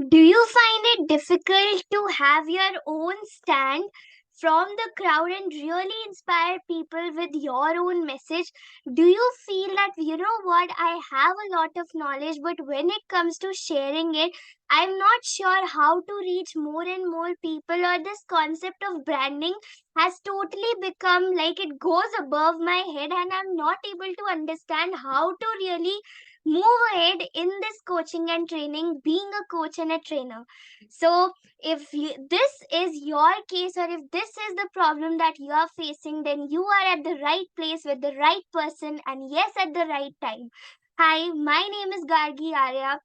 Do you find it difficult to have your own stand from the crowd and really inspire people with your own message? Do you feel that, what, I have a lot of knowledge, but when it comes to sharing it, I'm not sure how to reach more and more people, or this concept of branding has totally become like it goes above my head, and I'm not able to understand how to really move ahead in this coaching and training, being a coach and a trainer. So if this is your case, or if this is the problem that you are facing, then you are at the right place with the right person, and yes, at the right time. Hi, my name is Gargi Arya.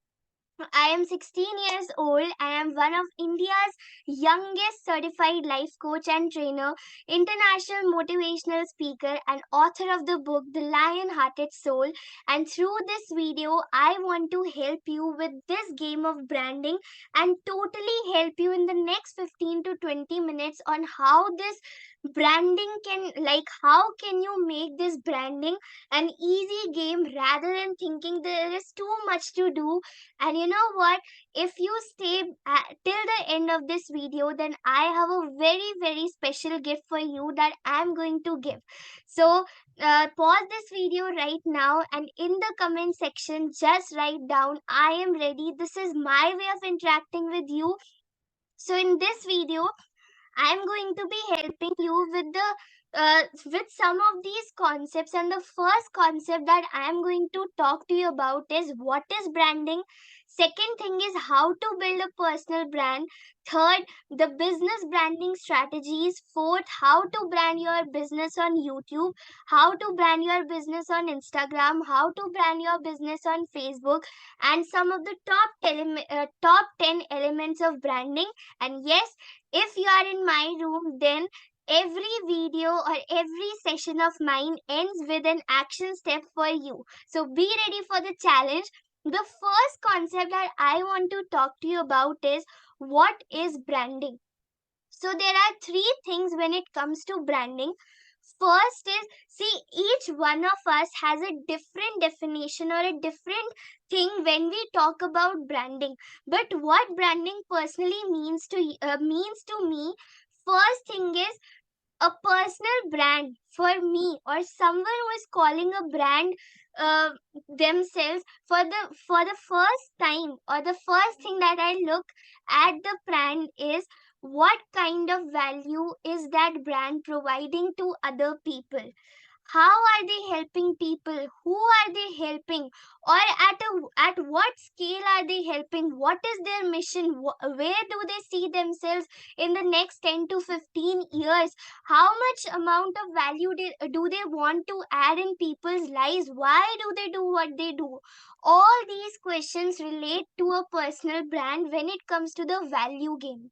I am 16 years old. I am one of India's youngest certified life coach and trainer, international motivational speaker, and author of the book The Lion Hearted Soul. And through this video, I want to help you with this game of branding and totally help you in the next 15 to 20 minutes on how this branding can, like, how can you make this branding an easy game rather than thinking there is too much to do. And you know what? If you stay till the end of this video, then I have a very, very special gift for you that I'm going to give. So, pause this video right now, and in the comment section, just write down, I am ready. This is my way of interacting with you. So, in this video, I'm going to be helping you with with some of these concepts. And the first concept that I am going to talk to you about is what is branding. Second thing is how to build a personal brand. Third, the business branding strategies. Fourth, how to brand your business on YouTube. How to brand your business on Instagram. How to brand your business on Facebook. And some of the top 10 elements of branding. And yes, if you are in my room, then every video or every session of mine ends with an action step for you. So be ready for the challenge. The first concept that I want to talk to you about is what is branding. So there are three things when it comes to branding. First is, see, each one of us has a different definition or a different thing when we talk about branding. But what branding personally means to me, first thing is a personal brand for me, or someone who is calling a brand uh, themselves for the first time, or the first thing that I look at the brand is what kind of value is that brand providing to other people. How are they helping people? Who are they helping? Or at what scale are they helping? What is their mission? Where do they see themselves in the next 10 to 15 years? How much amount of value do they want to add in people's lives? Why do they do what they do? All these questions relate to a personal brand when it comes to the value game.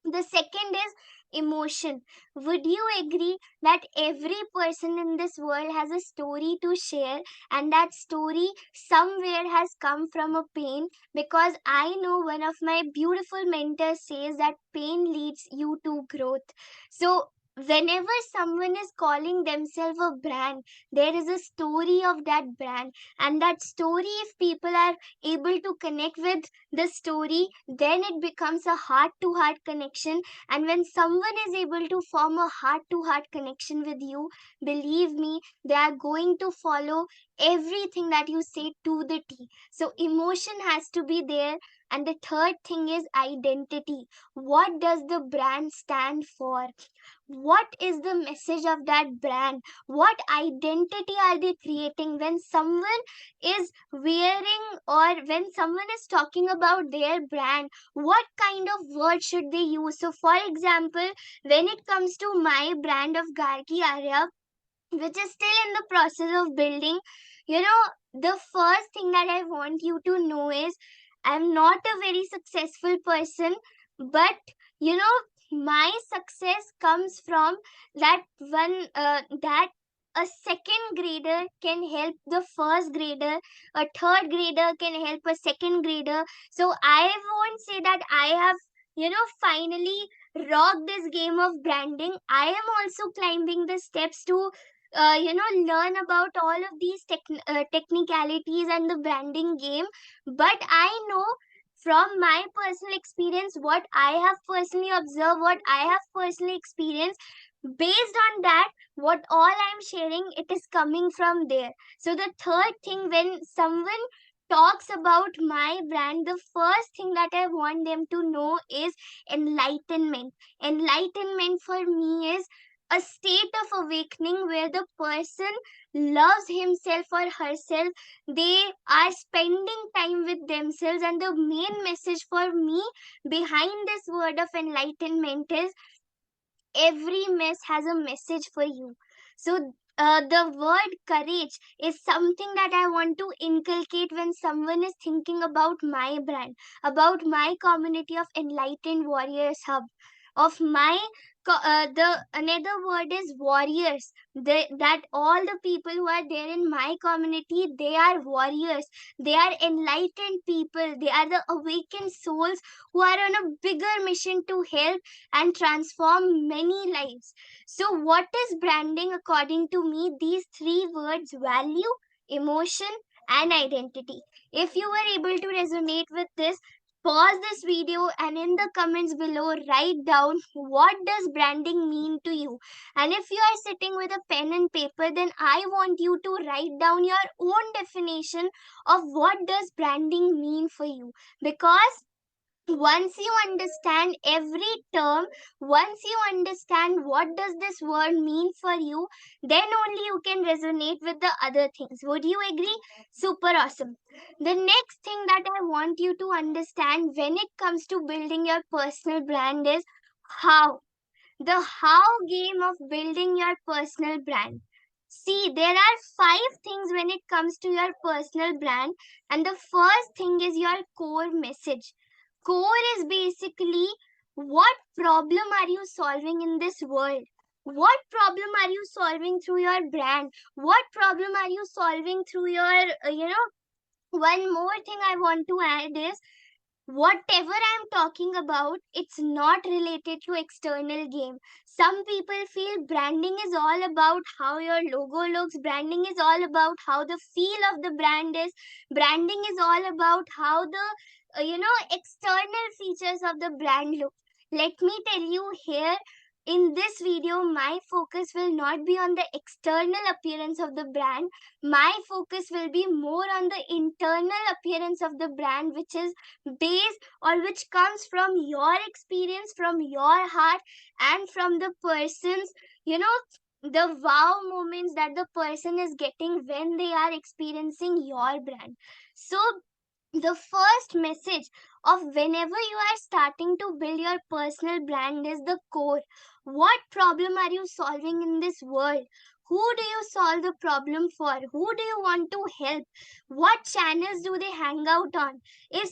The second is emotion. Would you agree that every person in this world has a story to share, and that story somewhere has come from a pain? Because I know one of my beautiful mentors says that pain leads you to growth. So whenever someone is calling themselves a brand, there is a story of that brand. And that story, if people are able to connect with the story, then it becomes a heart to heart connection. And when someone is able to form a heart to heart connection with you, believe me, they are going to follow everything that you say to the T. So emotion has to be there. And the third thing is identity. What does the brand stand for? What is the message of that brand? What identity are they creating when someone is wearing, or when someone is talking about their brand? What kind of words should they use? So for example, when it comes to my brand of Gargi Arya, which is still in the process of building, you know, the first thing that I want you to know is I'm not a very successful person, but you know, my success comes from that a second grader can help the first grader, a third grader can help a second grader. So I won't say that I have, finally rocked this game of branding. I am also climbing the steps to learn about all of these technicalities and the branding game. But I know from my personal experience, what I have personally observed, what I have personally experienced. Based on that, what all I'm sharing, it is coming from there. So the third thing, when someone talks about my brand, the first thing that I want them to know is enlightenment. Enlightenment for me is a state of awakening where the person loves himself or herself. They are spending time with themselves, and the main message for me behind this word of enlightenment is every mess has a message for you. So the word courage is something that I want to inculcate when someone is thinking about my brand, about my community of enlightened warriors hub, of my the another word is warriors. That all the people who are there in my community, they are warriors. They are enlightened people. They are the awakened souls who are on a bigger mission to help and transform many lives. So, what is branding according to me? These three words: value, emotion, and identity. If you were able to resonate with this, pause this video and in the comments below write down what does branding mean to you. And if you are sitting with a pen and paper, then I want you to write down your own definition of what does branding mean for you. Because once you understand every term, once you understand what does this word mean for you, then only you can resonate with the other things. Would you agree? Super awesome. The next thing that I want you to understand when it comes to building your personal brand is how. The how game of building your personal brand. See, there are five things when it comes to your personal brand, and the first thing is your core message. Core is basically what problem are you solving in this world? What problem are you solving through your brand? What problem are you solving through your, one more thing I want to add is whatever I'm talking about, it's not related to external game. Some people feel branding is all about how your logo looks, branding is all about how the feel of the brand is, branding is all about how the external features of the brand look. Let me tell you here, in this video my focus will not be on the external appearance of the brand. My focus will be more on the internal appearance of the brand, which is based or which comes from your experience, from your heart, and from the person's, you know, the wow moments that the person is getting when they are experiencing your brand. So, the first message of whenever you are starting to build your personal brand is the core. What problem are you solving in this world? Who do you solve the problem for? Who do you want to help? What channels do they hang out on? If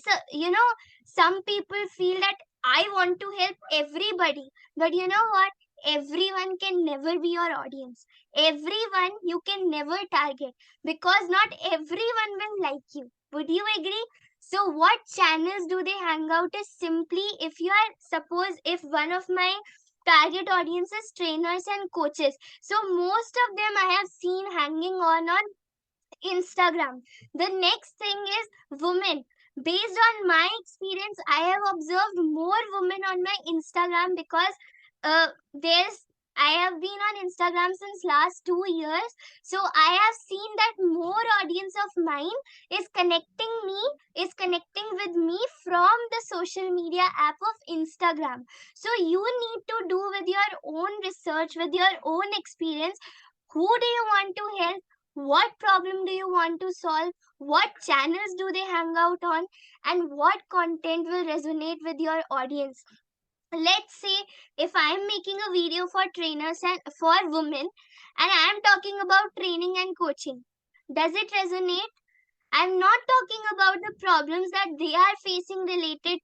some people feel that I want to help everybody, but you know what? Everyone can never be your audience. Everyone you can never target, because not everyone will like you. Would you agree? So what channels do they hang out is simply, if you are, suppose if one of my target audience is trainers and coaches, so most of them I have seen hanging on Instagram. The next thing is women. Based on my experience, I have observed more women on my Instagram because there's I have been on Instagram since last 2 years. So I have seen that more audience of mine is connecting with me from the social media app of Instagram. So you need to do with your own research, with your own experience. Who do you want to help? What problem do you want to solve? What channels do they hang out on? And what content will resonate with your audience? Let's say if I am making a video for trainers and for women, and I am talking about training and coaching, does it resonate? I'm not talking about the problems that they are facing related,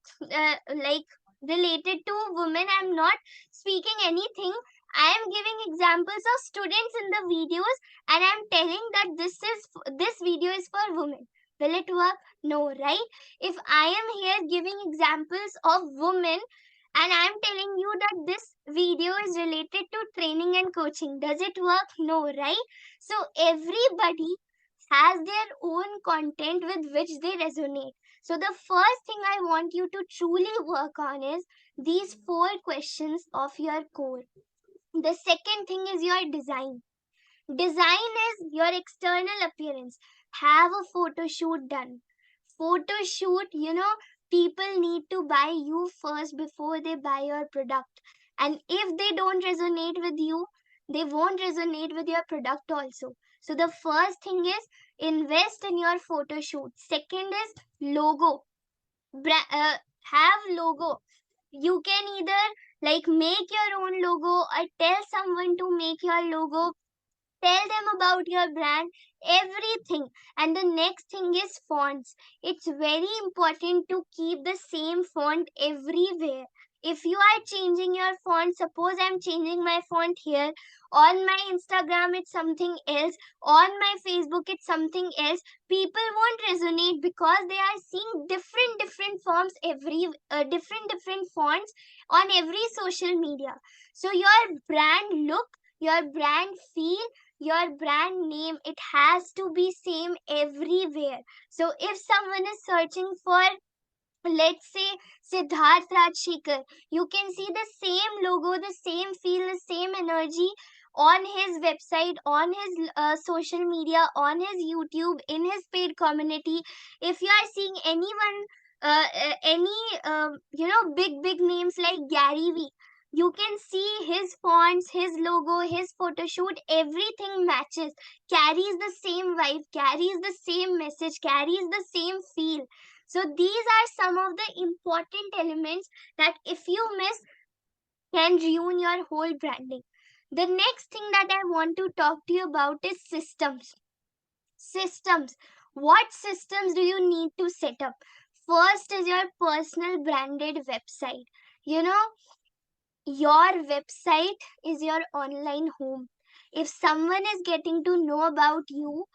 like related to women. I'm not speaking anything. I am giving examples of students in the videos, and I'm telling that this video is for women. Will it work? No, right? If I am here giving examples of women, and I'm telling you that this video is related to training and coaching, does it work? No, right? So everybody has their own content with which they resonate. So the first thing I want you to truly work on is these four questions of your core. The second thing is your design. Design is your external appearance. Have a photo shoot done. Photo shoot, people need to buy you first before they buy your product. And if they don't resonate with you, they won't resonate with your product also. So the first thing is invest in your photo shoot. Second is logo. Have logo. You can either like make your own logo or tell someone to make your logo. Tell them about your brand, everything. And the next thing is fonts. It's very important to keep the same font everywhere. If you are changing your font, suppose I'm changing my font here, on my Instagram it's something else, on my Facebook it's something else, people won't resonate because they are seeing different forms every different fonts on every social media. So your brand look, your brand feel, your brand name, it has to be same everywhere. So if someone is searching for, let's say, Siddharth Rajshekar, you can see the same logo, the same feel, the same energy on his website, on his social media, on his YouTube, in his paid community. If you are seeing anyone, any big names like Gary V, you can see his fonts, his logo, his photo shoot, everything matches, carries the same vibe, carries the same message, carries the same feel. So these are some of the important elements that if you miss can ruin your whole branding. The next thing that I want to talk to you about is systems. Systems. What systems do you need to set up? First is your personal branded website. You know, your website is your online home. If someone is getting to know about you,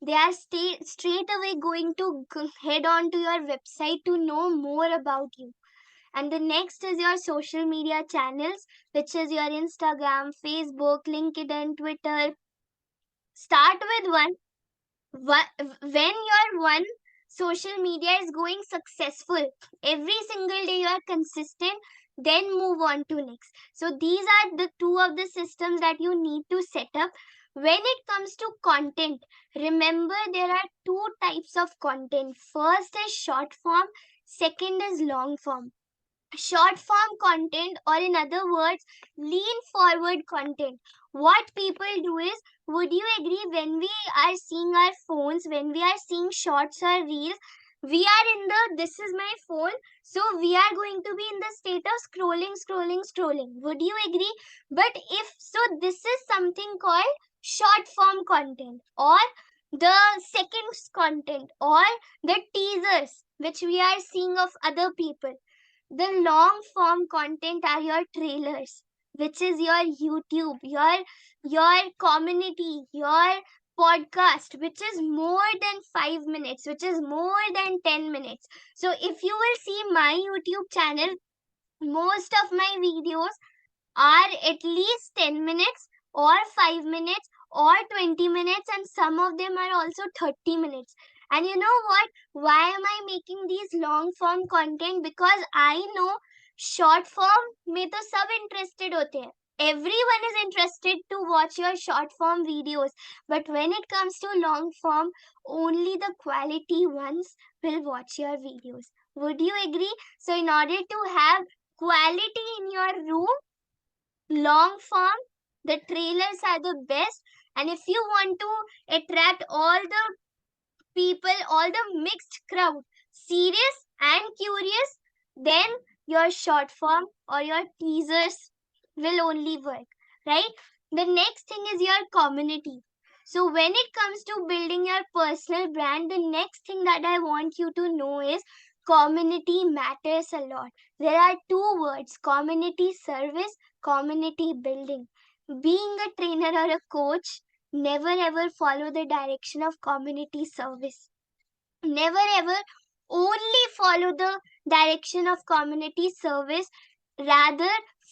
they are straight away going to head on to your website to know more about you. And the next is your social media channels, which is your Instagram, Facebook, LinkedIn, Twitter. Start with one. When your one social media is going successful, every single day you are consistent, then move on to next. So these are the two of the systems that you need to set up. When it comes to content, remember there are two types of content. First is short form, second is long form. Short form content, or in other words, lean forward content. What people do is, would you agree, when we are seeing our phones, when we are seeing shorts or reels, we are in the this is my phone, so we are going to be in the state of scrolling. Would you agree? But if so, this is something called short form content, or the seconds content, or the teasers which we are seeing of other people. The long form content are your trailers, which is your YouTube, your community, your podcast, which is more than 5 minutes, which is more than 10 minutes. So if you will see my YouTube channel, most of my videos are at least 10 minutes or 5 minutes or 20 minutes, and some of them are also 30 minutes. And you know what? Why am I making these long form content? Because I know short form में तो सब interested होते हैं. Everyone is interested to watch your short form videos. But when it comes to long form, only the quality ones will watch your videos. Would you agree? So in order to have quality in your room, long form, the trailers are the best. And if you want to attract all the people, all the mixed crowd, serious and curious, then your short form or your teasers will only work, right? The next thing is your community. So when it comes to building your personal brand, the next thing that I want you to know is community matters a lot. There are two words: community service, community building. Being a trainer or a coach, never ever follow the direction of community service. Never ever only follow the direction of community service. Rather,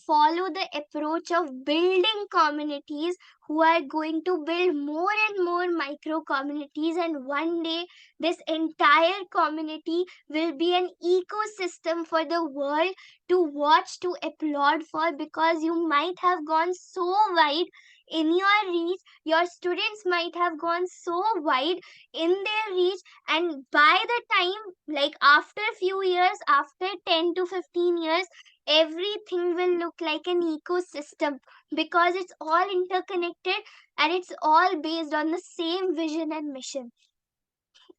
follow the approach of building communities who are going to build more and more micro communities, and one day this entire community will be an ecosystem for the world to watch, to applaud for, because you might have gone so wide in your reach. Your students might have gone so wide in their reach, and by the time, like after few years, after 10 to 15 years, everything will look like an ecosystem, because it's all interconnected and it's all based on the same vision and mission.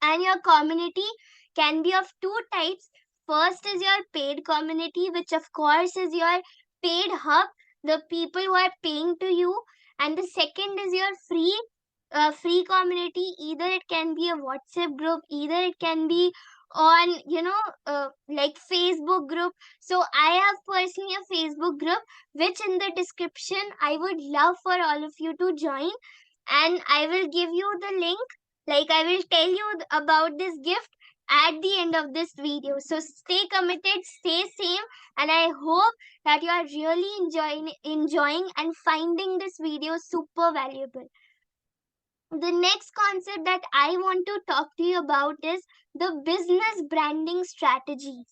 And your community can be of two types. First is your paid community, which of course is your paid hub, the people who are paying to you. And the second is your free community. Either it can be a WhatsApp group, either it can be on like Facebook group. So I have personally a Facebook group, which in the description I would love for all of you to join, and I will give you the link. Like, I will tell you about this gift at the end of this video. So stay committed, stay safe, and I hope that you are really enjoying and finding this video super valuable. The next concept that I want to talk to you about is the business branding strategies.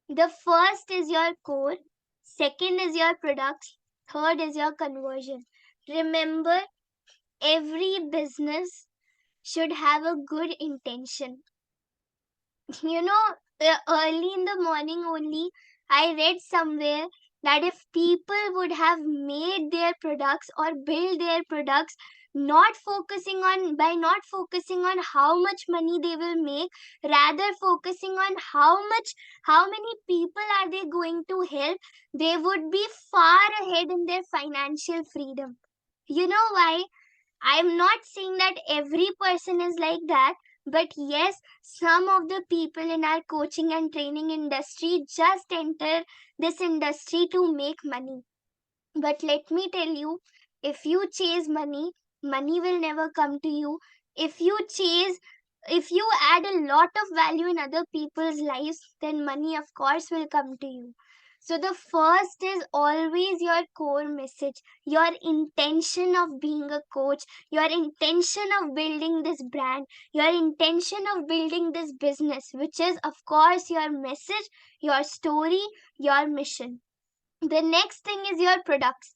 The first is your core, second is your products, third is your conversion. Remember, every business should have a good intention. You know, early in the morning only, I read somewhere that if people would have made their products or build their products, not focusing on how much money they will make, rather focusing on how many people are they going to help, they would be far ahead in their financial freedom. You know why? I'm not saying that every person is like that, but yes, some of the people in our coaching and training industry just enter this industry to make money. But let me tell you, if you chase money, money will never come to you. If you chase, if you add a lot of value in other people's lives, then money, of course, will come to you. So, the first is always your core message, your intention of being a coach, your intention of building this brand, your intention of building this business, which is, of course, your message, your story, your mission. The next thing is your products,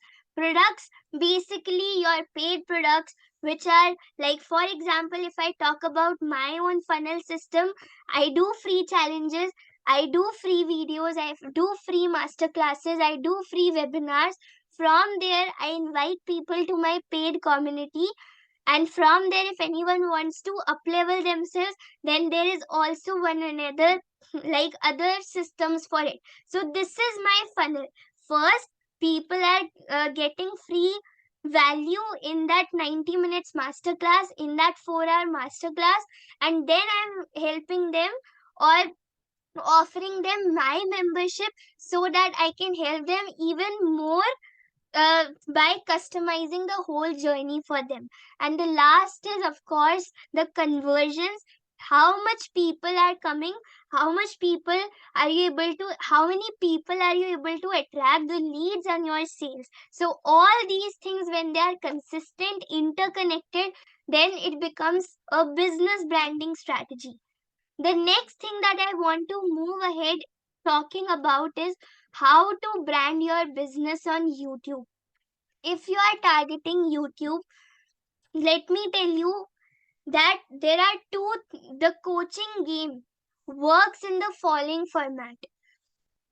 basically your paid products, which are, like, for example, if I talk about my own funnel system, I do free challenges, I do free videos, I do free master classes, I do free webinars. From there I invite people to my paid community, and from there, if anyone wants to up level themselves, then there is also one another like other systems for it. So this is my funnel. First, people are getting free value in that 90 minutes masterclass, in that 4-hour masterclass, and then I'm helping them or offering them my membership, so that I can help them even more by customizing the whole journey for them. And the last is, of course, the conversions. How much people are coming, how much people are you able to, how many people are you able to attract, the leads and your sales. So all these things, when they are consistent, interconnected, then it becomes a business branding strategy. The next thing that I want to move ahead talking about is how to brand your business on YouTube. If you are targeting YouTube, let me tell you that there are two, the coaching game works in the following format.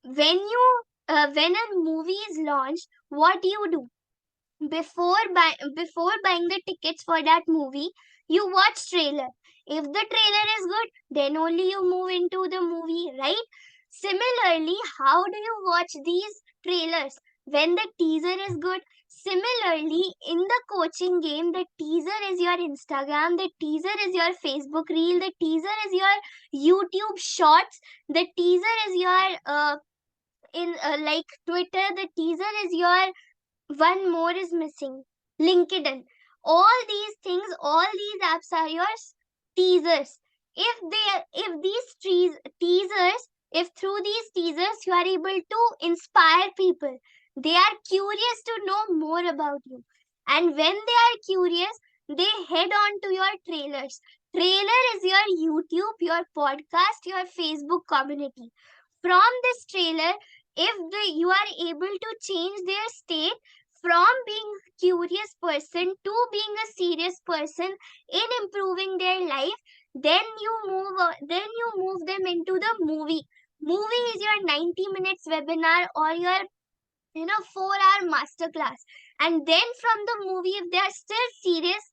When a movie is launched, what do you do? Before buying the tickets for that movie, you watch trailer. If the trailer is good, then only you move into the movie, right? Similarly, how do you watch these trailers? When the teaser is good. Similarly, in the coaching game, the teaser is your Instagram, the teaser is your Facebook reel, the teaser is your YouTube shorts, the teaser is your in like Twitter, the teaser is your, one more is missing, LinkedIn. All these things, all these apps are your teasers. If these teasers, if through these teasers you are able to inspire people, They are curious to know more about you. And when they are curious, they head on to your trailers. Trailer is your YouTube, your podcast, your Facebook community. From this trailer, if you are able to change their state from being curious person to being a serious person in improving their life, then you move them into the movie. Movie is your 90 minutes webinar or your 4-hour masterclass. And then from the movie, if they are still serious,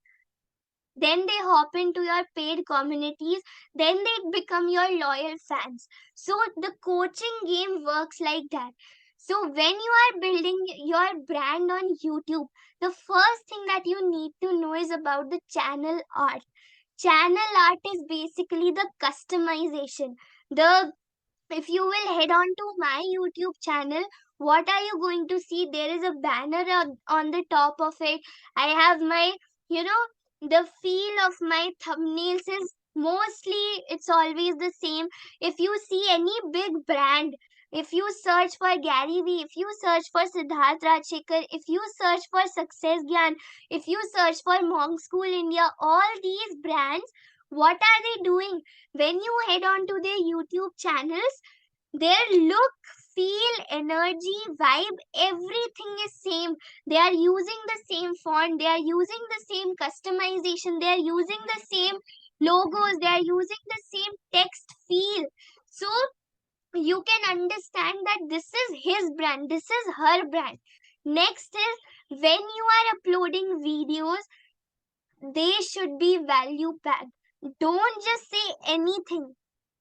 then they hop into your paid communities, then they become your loyal fans. So the coaching game works like that. So when you are building your brand on YouTube, the first thing that you need to know is about the channel art. Channel art is basically the customization. The If you will head on to my YouTube channel, what are you going to see? There is a banner on the top of it. I have my, you know, the feel of my thumbnails is mostly, it's always the same. If you see any big brand, if you search for Gary V, if you search for Siddharth Rajshekar, if you search for Success Gyan, if you search for Monk School India, all these brands, what are they doing? When you head on to their YouTube channels, their look, feel, energy, vibe, everything is same. They are using the same font, they are using the same customization, they are using the same logos, they are using the same text feel. So you can understand that this is his brand, this is her brand. Next is, when you are uploading videos, they should be value packed. Don't just say anything.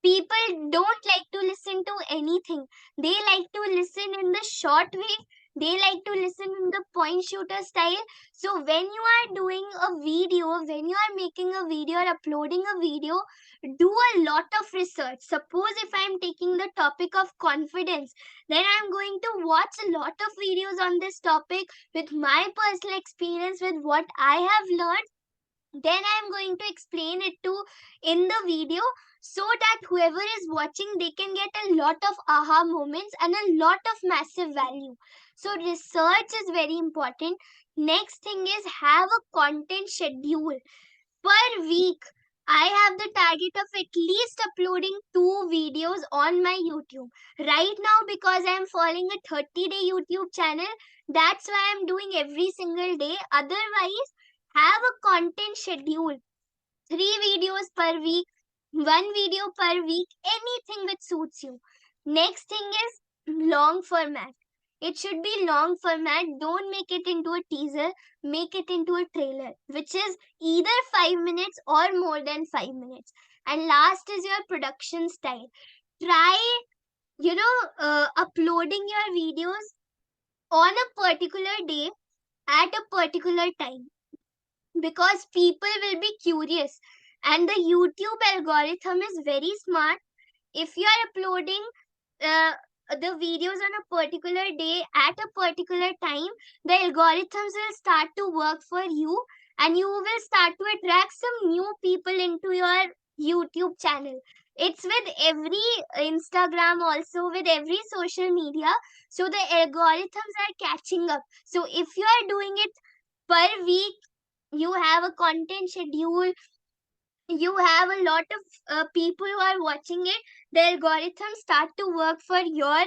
People don't like to listen to anything. They like to listen in the short way. They like to listen in the point shooter style. So when you are doing a video, when you are making a video or uploading a video, do a lot of research. Suppose if I am taking the topic of confidence, then I am going to watch a lot of videos on this topic with my personal experience, with what I have learned. Then I'm going to explain it to in the video, so that whoever is watching, they can get a lot of aha moments and a lot of massive value. So research is very important. Next thing is, have a content schedule per week. I have the target of at least uploading 2 videos on my YouTube. Right now, because I'm following a 30-day YouTube channel, that's why I'm doing every single day. Otherwise, have a content schedule. 3 videos per week, 1 video per week, anything which suits you. Next thing is long format. It should be long format. Don't make it into a teaser, make it into a trailer, which is either 5 minutes or more than 5 minutes. And last is your production style. Try, uploading your videos on a particular day at a particular time, because people will be curious, and the YouTube algorithm is very smart. If you are uploading uh, the videos on a particular day at a particular time, the algorithms will start to work for you, and you will start to attract some new people into your YouTube channel. It's with every Instagram, also with every social media. So the algorithms are catching up. So if you are doing it per week, you have a content schedule, you have a lot of people who are watching it, the algorithms start to work for your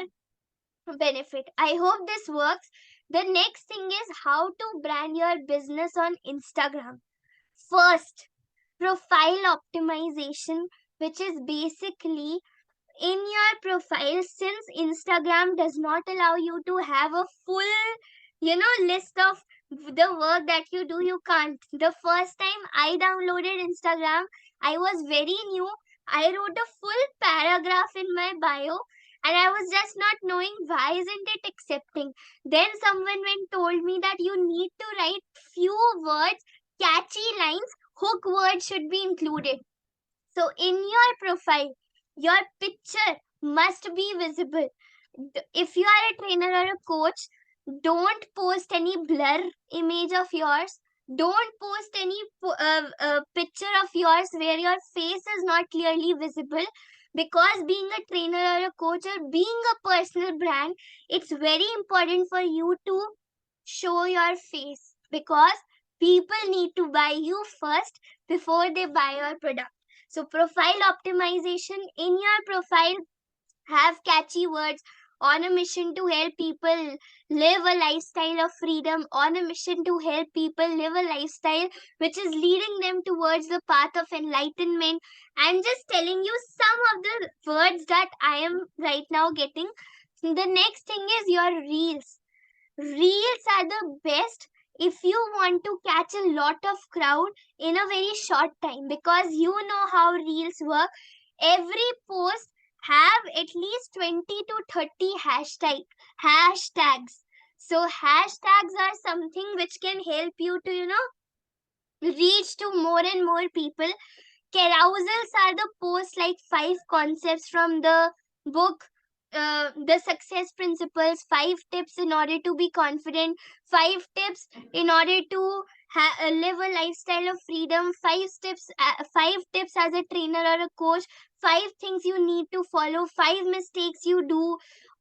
benefit. I hope this works. The next thing is how to brand your business on Instagram. First, profile optimization, which is basically, in your profile, since Instagram does not allow you to have a full list of the work that you do, you can't. The first time I downloaded Instagram, I was very new. I wrote a full paragraph in my bio, and I was just not knowing why isn't it accepting. Then someone went told me that you need to write few words, catchy lines, hook words should be included. So in your profile, your picture must be visible. If you are a trainer or a coach, don't post any blur image of yours. Don't post any picture of yours where your face is not clearly visible, Because being a trainer or a coach or being a personal brand, it's very important for you to show your face, because people need to buy you first before they buy your product. So profile optimization: in your profile, have catchy words: on a mission to help people live a lifestyle of freedom, on a mission to help people live a lifestyle which is leading them towards the path of enlightenment. I'm just telling you some of the words that I am right now getting. The next thing is your reels. Reels are the best if you want to catch a lot of crowd in a very short time, because you know how reels work. Every post have at least 20 to 30 hashtags. So hashtags are something which can help you to reach to more and more people. Carousels are the posts like 5 concepts from the book, The Success Principles, 5 tips in order to be confident, 5 tips in order to live a lifestyle of freedom, 5 tips as a trainer or a coach, 5 things you need to follow, 5 mistakes you do.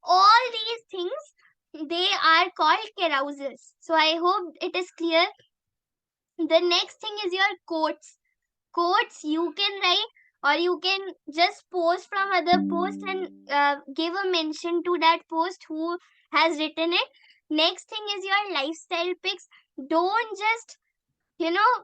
All these things, they are called carousels. So I hope it is clear. The next thing is your quotes. You can write, or you can just post from other posts and give a mention to that post who has written it. Next thing is your lifestyle pics. Don't just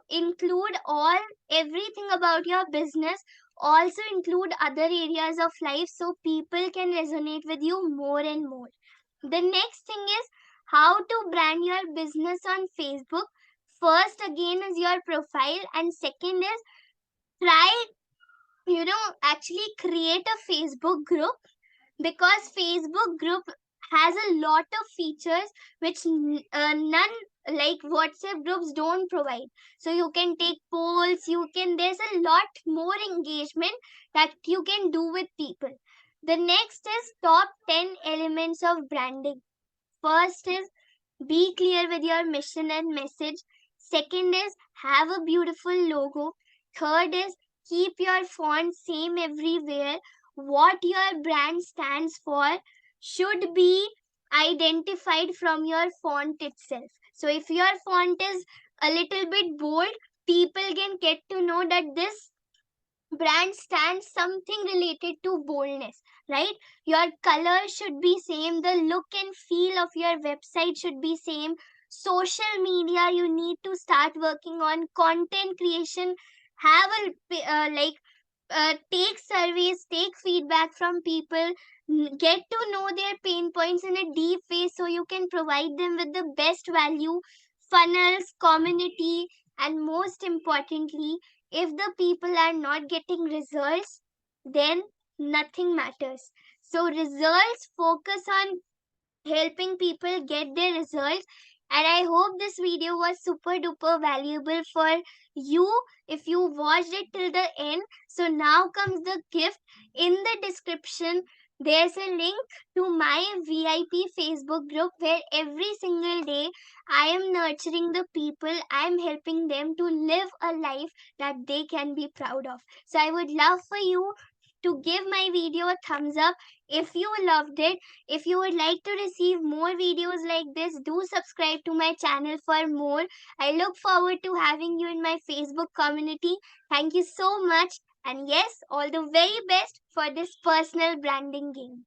include all everything about your business, also include other areas of life so people can resonate with you more and more. The next thing is how to brand your business on Facebook. First again is your profile, and second is try actually create a Facebook group, because Facebook group has a lot of features which none like WhatsApp groups don't provide. So you can take polls, there's a lot more engagement that you can do with people. The next is top 10 elements of branding. First is be clear with your mission and message. Second is have a beautiful logo. Third is keep your font same everywhere. What your brand stands for should be identified from your font itself. So if your font is a little bit bold, people can get to know that this brand stands something related to boldness, right? Your color should be same, the look and feel of your website should be same. Social media, you need to start working on content creation. Have a take surveys, take feedback from people, get to know their pain points in a deep way so you can provide them with the best value, funnels, community, and most importantly, if the people are not getting results, then nothing matters. So, results, focus on helping people get their results. And I hope this video was super duper valuable for you if you watched it till the end. So now comes the gift. In the description, there's a link to my VIP Facebook group where every single day I am nurturing the people, I am helping them to live a life that they can be proud of. So I would love for you to give my video a thumbs up if you loved it. If you would like to receive more videos like this, do subscribe to my channel for more. I look forward to having you in my Facebook community. Thank you so much. And yes, all the very best for this personal branding game.